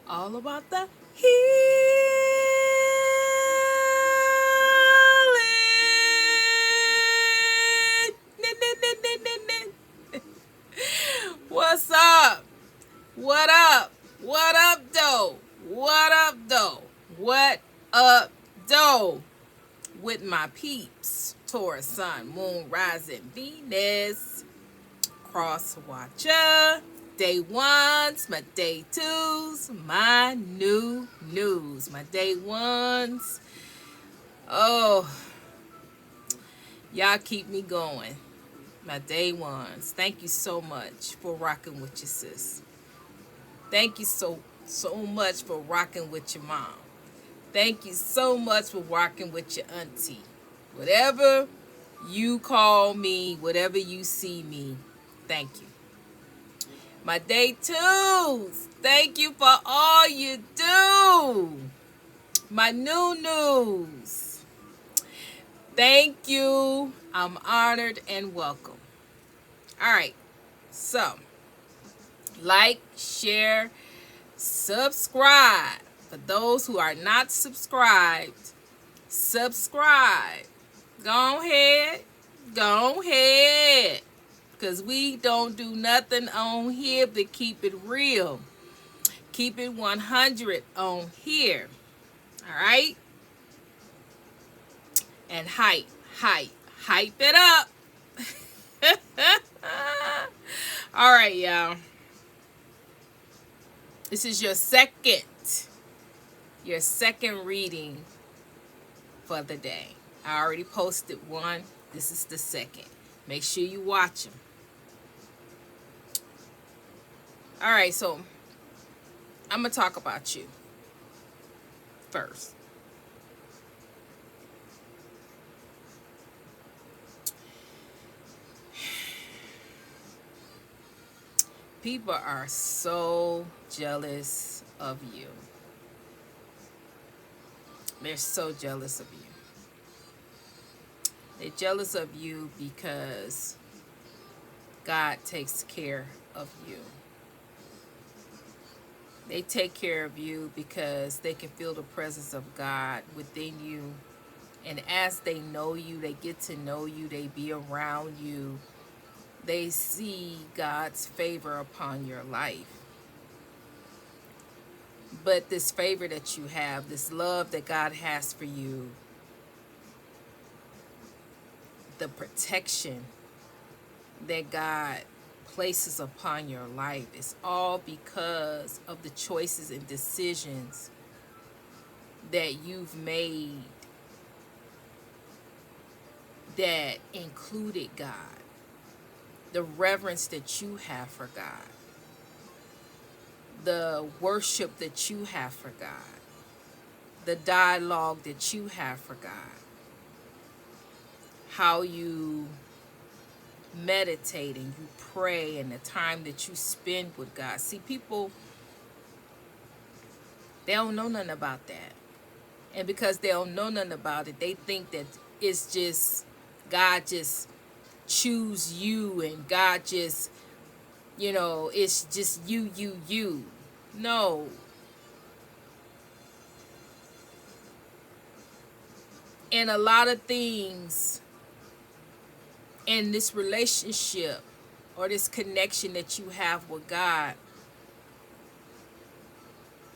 all about the healing. What's up? What up? What up, though? What up, though? What up, though? With my peeps, Taurus, Sun, Moon, Rising, Venus, Cross Watcher, day ones, my day twos, my new news. My day ones, oh, y'all keep me going. My day ones, thank you so much for rocking with your sis. Thank you so much for rocking with your mom. Thank you so much for rocking with your auntie. Whatever you call me, whatever you see me, thank you. My day twos, thank you for all you do. My new news, thank you. I'm honored and welcome. All right, so like, share, subscribe. For those who are not subscribed, subscribe. Go ahead. Go ahead. Because we don't do nothing on here but keep it real. Keep it 100 on here. All right? And hype it up. All right, y'all. This is your second reading for the day. I already posted one. This is the second. Make sure you watch them. All right, so I'm going to talk about you first. People are so jealous of you. They're so jealous of you. They're jealous of you because God takes care of you. They take care of you because they can feel the presence of God within you. And as they know you, they get to know you, they be around you, they see God's favor upon your life. But this favor that you have, this love that God has for you, the protection that God places upon your life is all because of the choices and decisions that you've made that included God. The reverence that you have for God. The worship that you have for God. The dialogue that you have for God. How you meditate and you pray and the time that you spend with God. See, people, they don't know nothing about that. And because they don't know nothing about it, they think that it's just God just choose you and God just, it's just you. No. And a lot of things in this relationship or this connection that you have with God,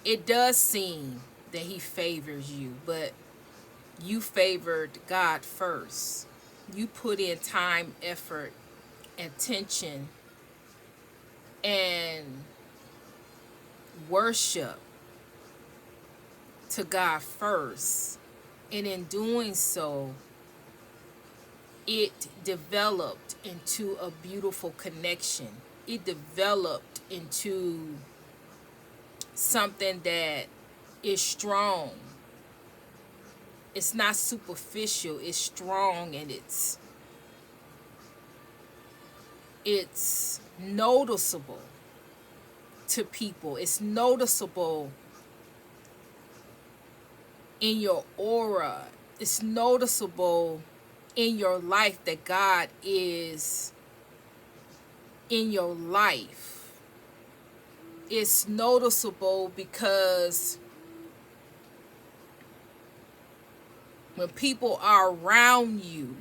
it does seem that he favors you, but you favored God first. You put in time, effort, attention, and worship to God first. And in doing so, it developed into a beautiful connection. It developed into something that is strong. It's not superficial, it's strong, and it's noticeable to people. It's noticeable in your aura. It's noticeable in your life that God is in your life. it's noticeable because when people are around you,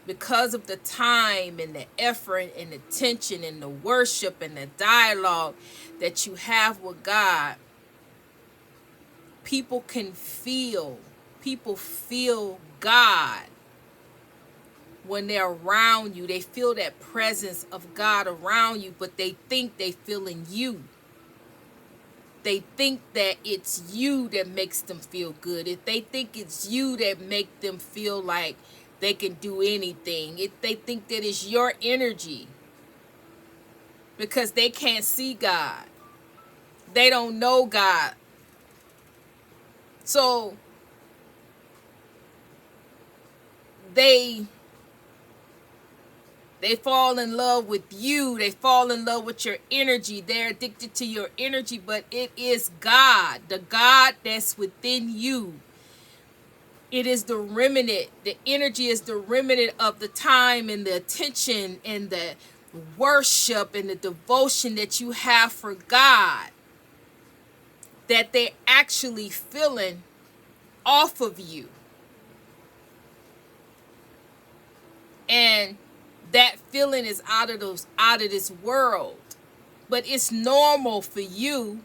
because of the time and the effort and the attention and the worship and the dialogue that you have with God, people feel God when they're around you. They feel that presence of God around you, but they think they feeling you. They think that it's you that makes them feel good. If they think it's you that make them feel like they can do anything. If they think that it's your energy, because they can't see God. They don't know God. So they fall in love with you. They fall in love with your energy. They're addicted to your energy, but it is God, the God that's within you. It is the remnant. The energy is the remnant of the time and the attention and the worship and the devotion that you have for God, that they're actually feeling off of you. And that feeling is out of this world. But it's normal for you.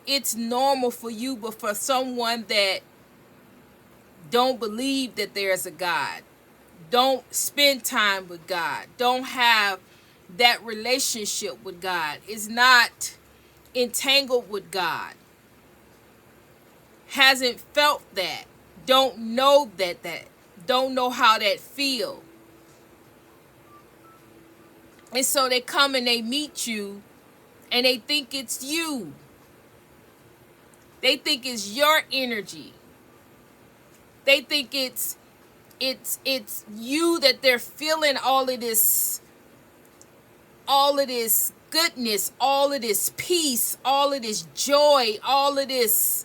It's normal for you, but for someone that don't believe that there's a God, don't spend time with God, don't have that relationship with God, is not entangled with God, hasn't felt that, don't know that don't know how that feel. And so they come and they meet you and they think it's you. They think it's your energy. They think it's you, that they're feeling all of this goodness, all of this peace, all of this joy, all of this.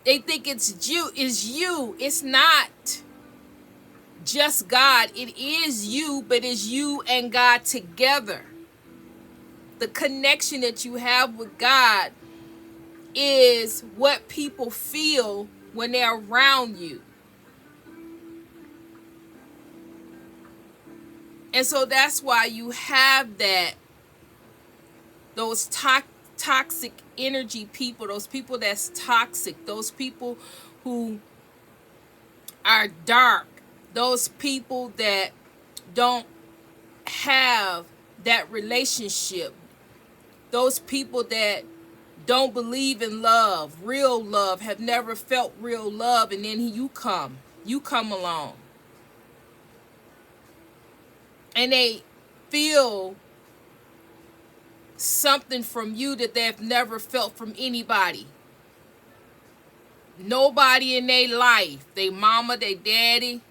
They think it's you. It's not just God. It is you, but it's you and God together. The connection that you have with God is what people feel when they're around you. And so that's why you have those toxic energy people, those people that's toxic, those people who are dark, those people that don't have that relationship, those people that don't believe in love, real love, have never felt real love, and then you come along. And they feel something from you that they've never felt from anybody. Nobody in their life, their mama, their daddy,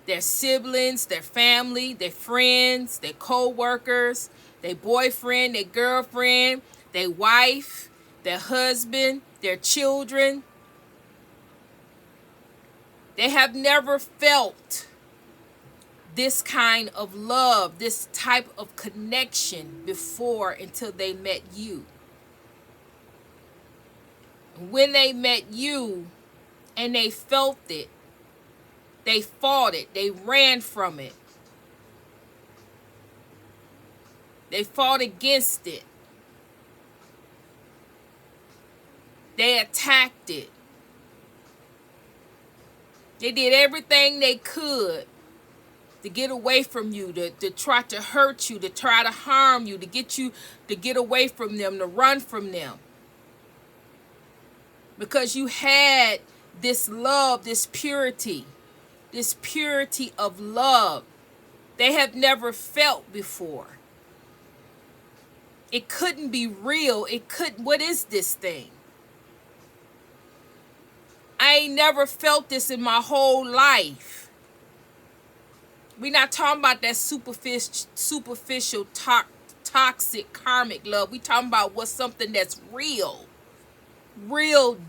their siblings, their family, their friends, their co-workers, their boyfriend, their girlfriend, their wife, their husband, their children. They have never felt this kind of love, this type of connection before until they met you. When they met you and they felt it, they fought it, they ran from it, they fought against it, they attacked it, they did everything they could to get away from you, to try to hurt you, to try to harm you, to get you to get away from them, to run from them. Because you had this love, this purity of love they have never felt before. It couldn't be real. What is this thing? I ain't never felt this in my whole life. We're not talking about that superficial, toxic, karmic love. We talking about what's something that's real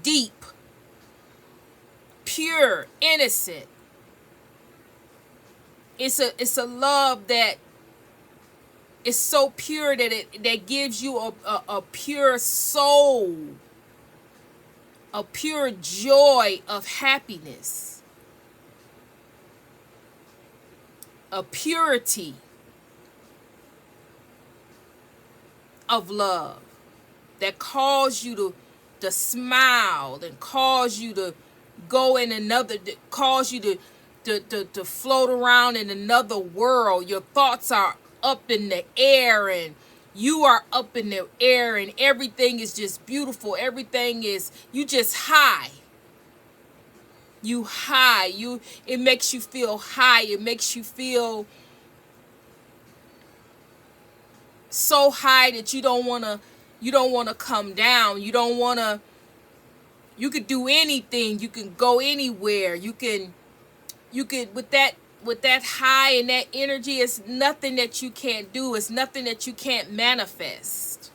deep, pure, innocent. It's a love that It's so pure that that gives you a pure soul, a pure joy of happiness, a purity of love that cause you to smile and cause you to go in another, cause you to float around in another world. Your thoughts are up in the air and you are up in the air and everything is just beautiful. Everything is, you just high. You high. It makes you feel high. It makes you feel so high that you don't want to come down. You could do anything. You can go anywhere. You could with that high and that energy, it's nothing that you can't do. It's nothing that you can't manifest.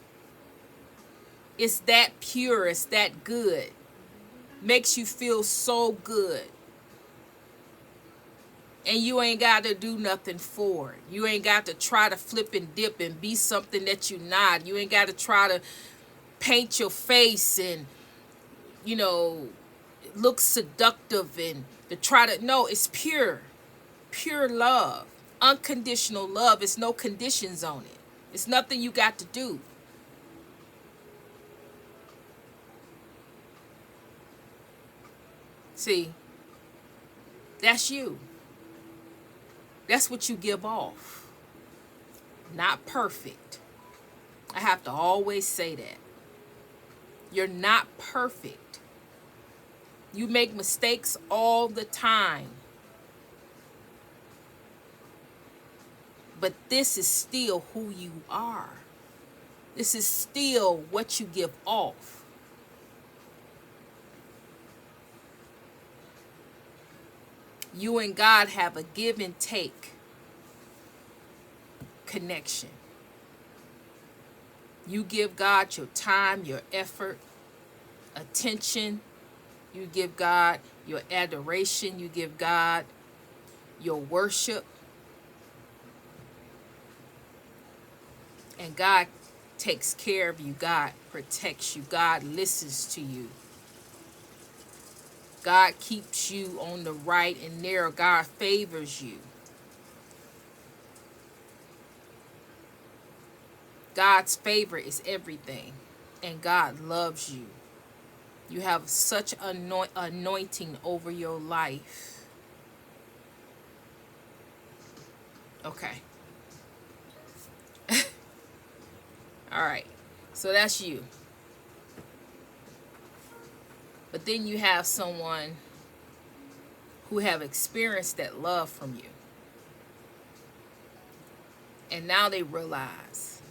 It's that pure. It's that good. Makes you feel so good. And you ain't got to do nothing for it. You ain't got to try to flip and dip and be something that you're not. You ain't got to try to paint your face and, look seductive and to try to, no, it's pure love, unconditional love. It's no conditions on it. It's nothing you got to do. See, that's you. That's what you give off. Not perfect. I have to always say that. You're not perfect. You make mistakes all the time. But this is still who you are. This is still what you give off. You and God have a give and take connection. You give God your time, your effort, attention. You give God your adoration. You give God your worship. And God takes care of you. God protects you. God listens to you. God keeps you on the right and narrow. God favors you. God's favor is everything. And God loves you. You have such anointing over your life. Okay. All right. So that's you. But then you have someone who have experienced that love from you. And now they realize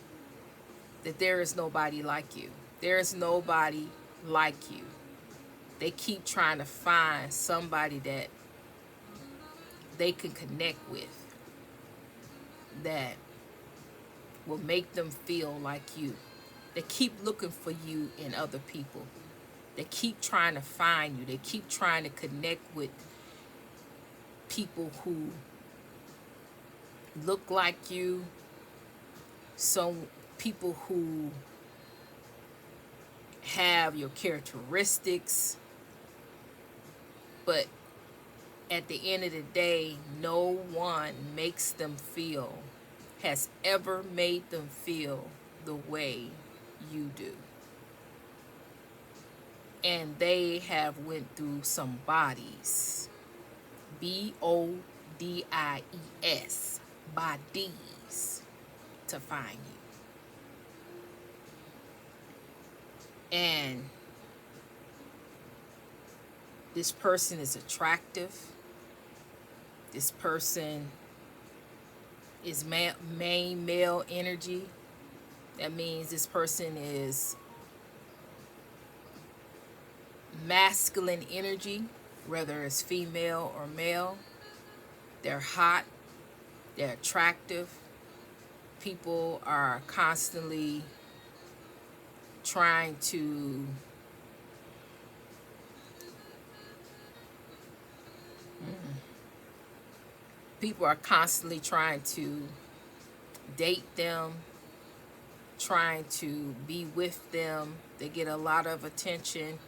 that there is nobody like you. There is nobody like you. They keep trying to find somebody that they can connect with, that will make them feel like you. They keep looking for you in other people. They keep trying to find you. They keep trying to connect with people who look like you. Some people who have your characteristics. But at the end of the day, no one makes them feel, has ever made them feel the way you do. And they have went through some bodies. BODIES. Bodies. To find you. And this person is attractive. This person is main male energy. That means this person is masculine energy, whether it's female or male. They're hot. They're attractive. People are constantly trying to date them, trying to be with them. They get a lot of attention.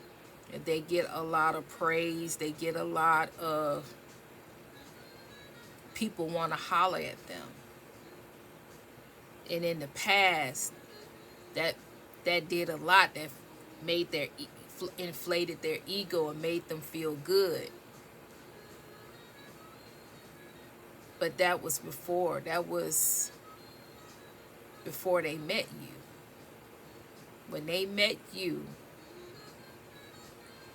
They get a lot of praise. They get a lot of people want to holler at them. And in the past, that did a lot. That made their inflated their ego and made them feel good. But that was before. That was before they met you. When they met you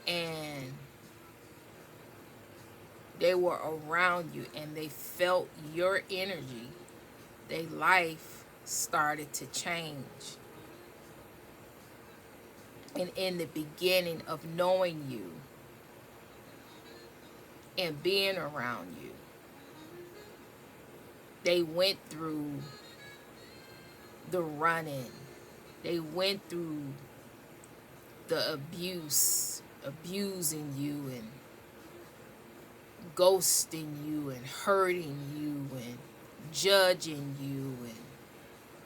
and they were around you and they felt your energy, their life started to change. And in the beginning of knowing you and being around you, they went through the running. They went through the abusing you and ghosting you and hurting you and judging you and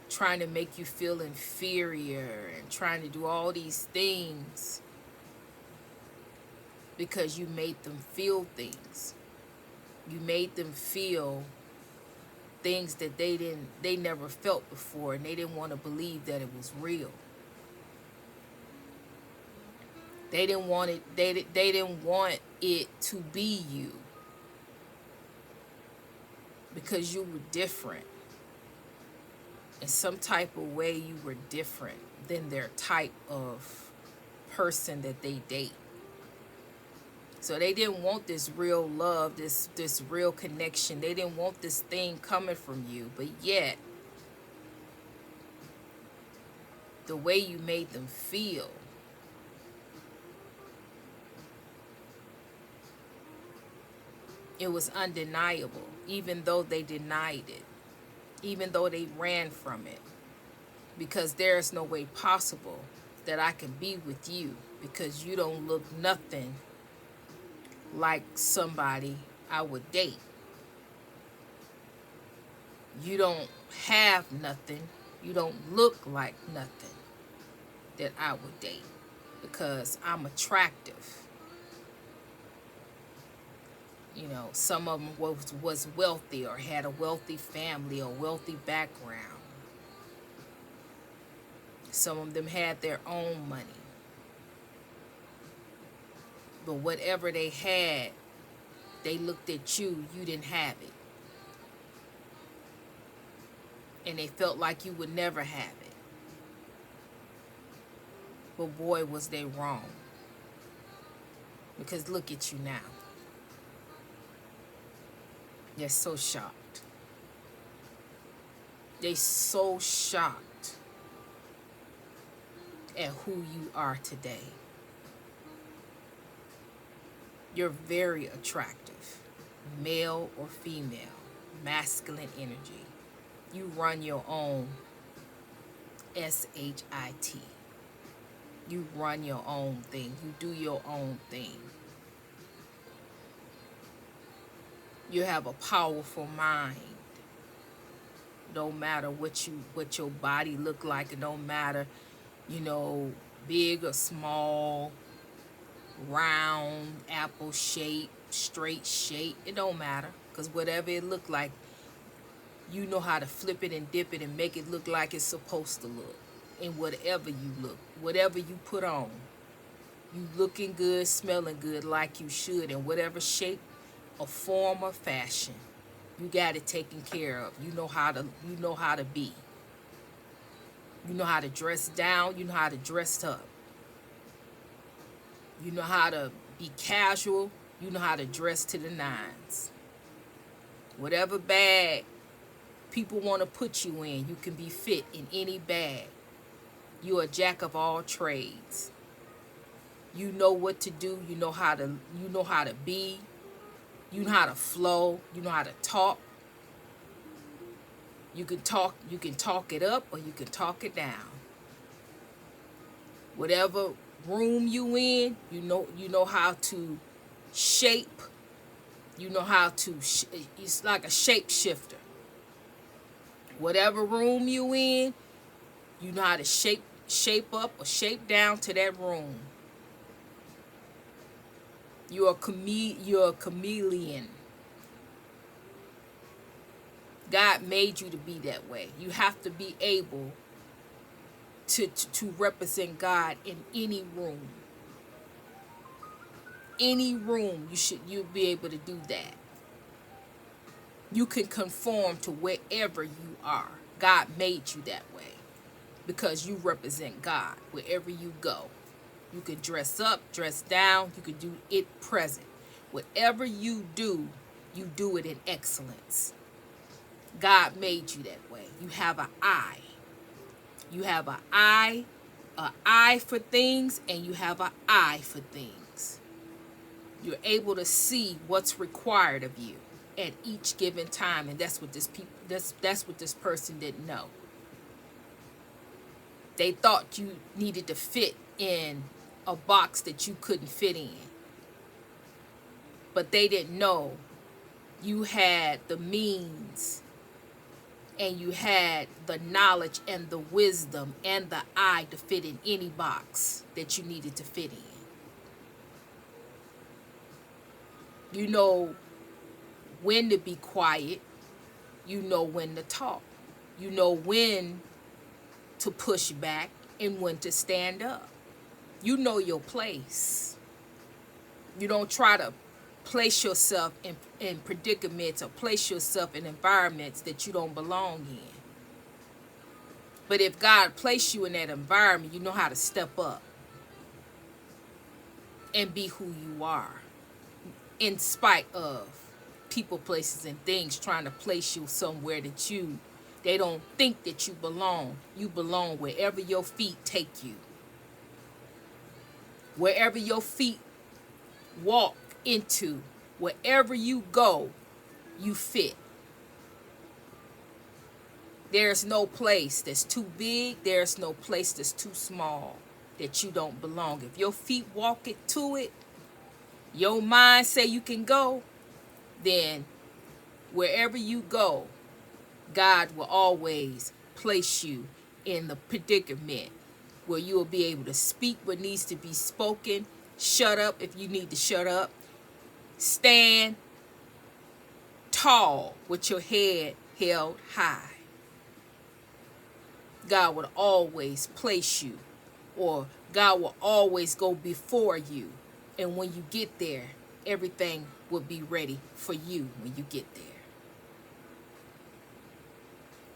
trying to make you feel inferior and trying to do all these things because you made them feel things. You made them feel things that they never felt before, and they didn't want to believe that it was real. They didn't want it. They didn't want it to be you because you were different. In some type of way, you were different than their type of person that they date. So they didn't want this real love, this real connection. They didn't want this thing coming from you. But yet, the way you made them feel, it was undeniable, even though they denied it, even though they ran from it. Because there's no way possible that I can be with you because you don't look nothing like somebody I would date. You don't have nothing. You don't look like nothing that I would date because I'm attractive. You know, some of them was wealthy or had a wealthy family or wealthy background. Some of them had their own money. But whatever they had, they looked at you, you didn't have it. And they felt like you would never have it. But boy, was they wrong. Because look at you now. They're so shocked. They're so shocked at who you are today. You're very attractive, male or female, masculine energy. You run your own SHIT. You run your own thing. You do your own thing. You have a powerful mind. Don't matter what your body look like. It don't matter, big or small, round, apple shape, straight shape. It don't matter, because whatever it look like, you know how to flip it and dip it and make it look like it's supposed to look. And whatever you look, whatever you put on, you looking good, smelling good like you should, in whatever shape or form or fashion. You got it taken care of. You know how to be. You know how to dress down, you know how to dress up. You know how to be casual, you know how to dress to the nines. Whatever bag people want to put you in, you can be fit in any bag. You're a jack of all trades. You know what to do, you know how to be, you know how to flow, you know how to talk. You can talk it up or you can talk it down. Whatever room you in, you know how to shape. You know how to it's like a shapeshifter. Whatever room you in, you know how to shape up or shape down to that room. You're a chameleon. God made you to be that way. You have to be able to represent God in any room. Any room, you'll be able to do that. You can conform to wherever you are. God made you that way because you represent God wherever you go. You can dress up, dress down, you can do it present. Whatever you do it in excellence. God made you that way. You have an eye. You have an eye for things, and you have an eye for things. You're able to see what's required of you at each given time, and that's what that's what this person didn't know. They thought you needed to fit in a box that you couldn't fit in. But they didn't know you had the means and you had the knowledge and the wisdom and the eye to fit in any box that you needed to fit in. You know when to be quiet. You know when to talk. You know when to push back and when to stand up. You know your place. You don't try to place yourself in predicaments or place yourself in environments that you don't belong in. But if God placed you in that environment, you know how to step up and be who you are, in spite of people, places, and things trying to place you somewhere that they don't think that you belong. You belong wherever your feet take you. Wherever your feet walk into, wherever you go, you fit. There's no place that's too big. There's no place that's too small that you don't belong. If your feet walk it to it, your mind say you can go, then wherever you go, God will always place you in the predicament where you will be able to speak what needs to be spoken, shut up if you need to shut up, stand tall with your head held high. God will always place you, or God will always go before you. And when you get there, everything will be ready for you when you get there.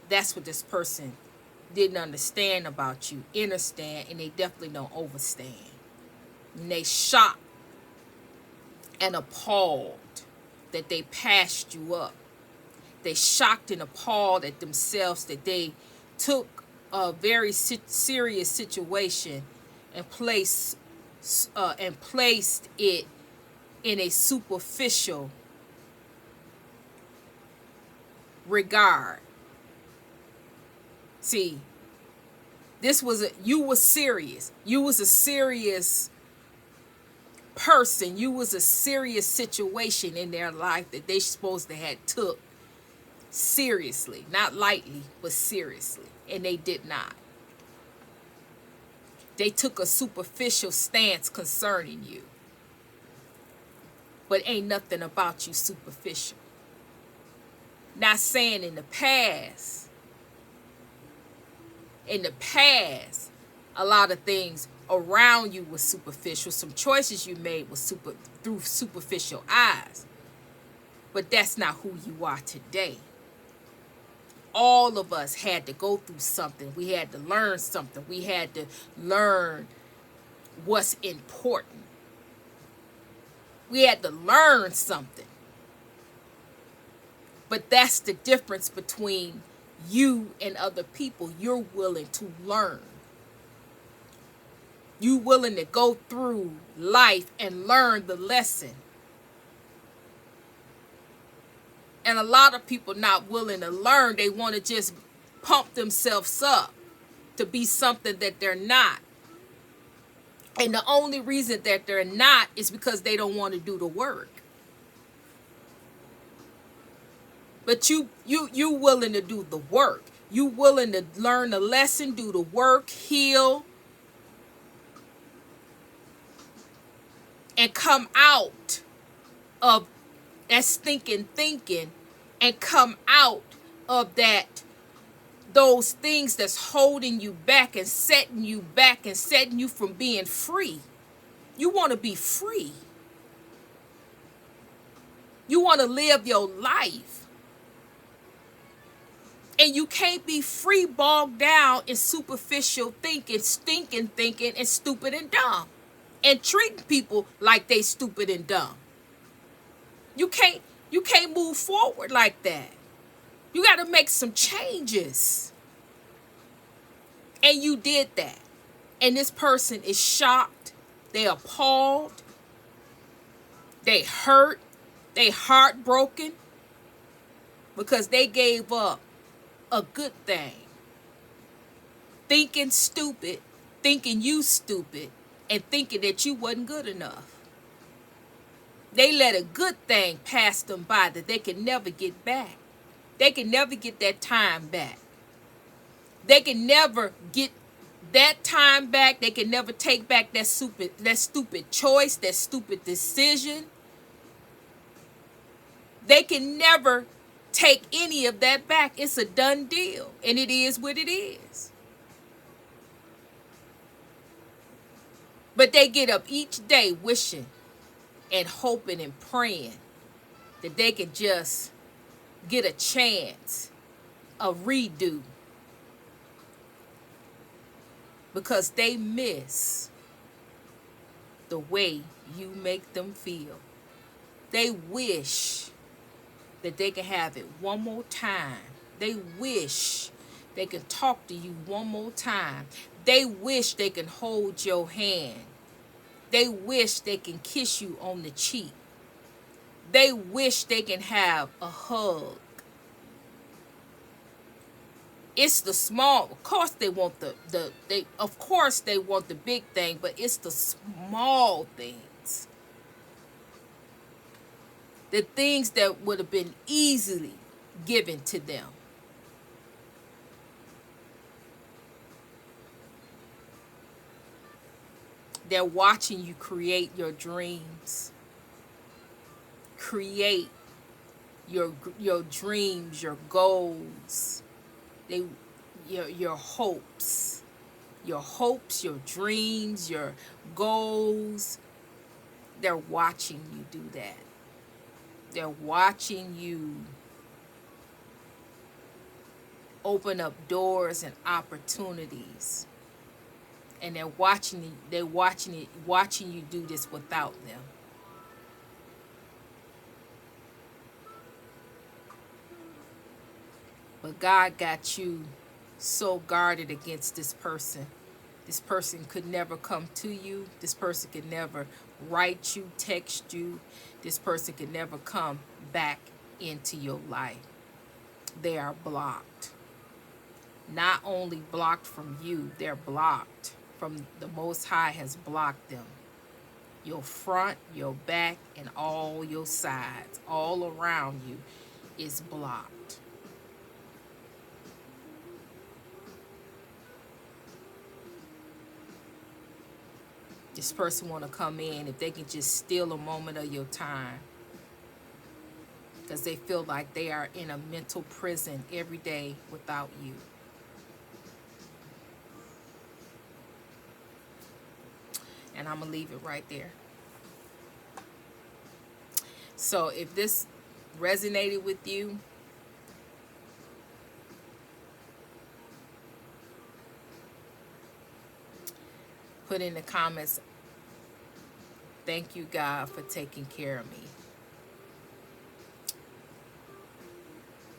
That's what this person didn't understand about you. Understand, and they definitely don't overstand. And they shocked and appalled that they passed you up. They shocked and appalled at themselves that they took a very serious situation and placed it in a superficial regard. See, you were serious. You was a serious person. You was a serious situation in their life that they supposed to have took seriously, not lightly, but seriously, and they did not. They took a superficial stance concerning you, but ain't nothing about you superficial. Not saying in the past, a lot of things around you was superficial. Some choices you made was through superficial eyes, but that's not who you are today. All of us had to go through something. We had to learn something. We had to learn what's important. We had to learn something. But that's the difference between you and other people. You're willing to learn. You willing to go through life and learn the lesson. And a lot of people not willing to learn. They want to just pump themselves up to be something that they're not. And the only reason that they're not is because they don't want to do the work. But you willing to do the work. You willing to learn the lesson, do the work, heal, and come out of that stinking thinking, and come out of that, those things that's holding you back and setting you back and setting you from being free. You want to be free. You want to live your life. And you can't be free bogged down in superficial thinking, stinking thinking, and stupid and dumb. And treating people like they stupid and dumb. You can't move forward like that. You got to make some changes. And you did that. And this person is shocked. They appalled. They hurt. They heartbroken. Because they gave up a good thing. Thinking stupid. Thinking you stupid. And thinking that you wasn't good enough. They let a good thing pass them by that they can never get back. They can never get that time back. They can never get that time back. They can never take back that stupid choice, that stupid decision. They can never take any of that back. It's a done deal. And it is what it is. But they get up each day wishing and hoping and praying that they could just get a chance, a redo. Because they miss the way you make them feel. They wish that they could have it one more time. They wish they could talk to you one more time. They wish they can hold your hand. They wish they can kiss you on the cheek. They wish they can have a hug. It's the small, of course they want of course they want the big thing, but it's the small things. The things that would have been easily given to them. They're watching you create your dreams. Create your dreams, your goals. Your hopes. Your hopes, your dreams, your goals. They're watching you do that. They're watching you open up doors and opportunities. And they're watching you do this without them. But God got you so guarded against this person. This person could never come to you. This person could never write you, text you. This person could never come back into your life. They are blocked. Not only blocked from you, they're blocked from the Most High has blocked them. Your front, your back, and all your sides, all around you is blocked. This person want to come in if they can just steal a moment of your time, because they feel like they are in a mental prison every day without you. And I'm going to leave it right there. So if this resonated with you, put in the comments, thank you, God, for taking care of me.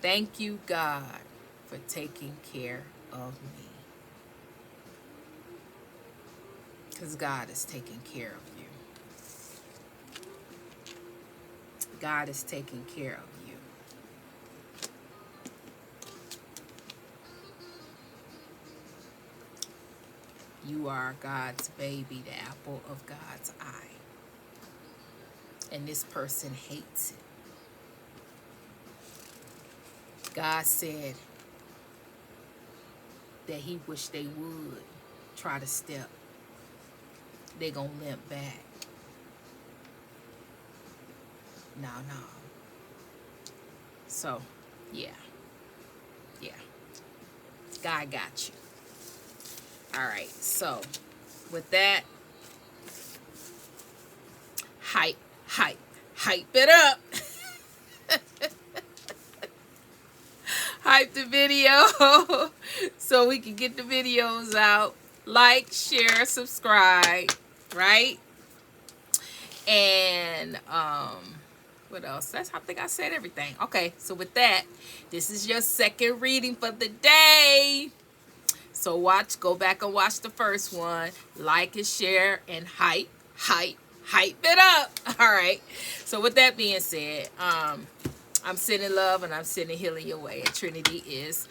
Thank you, God, for taking care of me. Because God is taking care of you. God is taking care of you. You are God's baby, the apple of God's eye. And this person hates it. God said, that he wished they would try to step, they gonna limp back. No. So, yeah. God got you. All right. So, with that, hype it up. Hype the video so we can get the videos out. Like, share, subscribe, right? And what else? I think I said everything. Okay, so with that, this is your second reading for the day. So go back and watch the first one. Like and share and hype it up. All right. So with that being said, I'm sending love and I'm sending healing your way. And Trinity is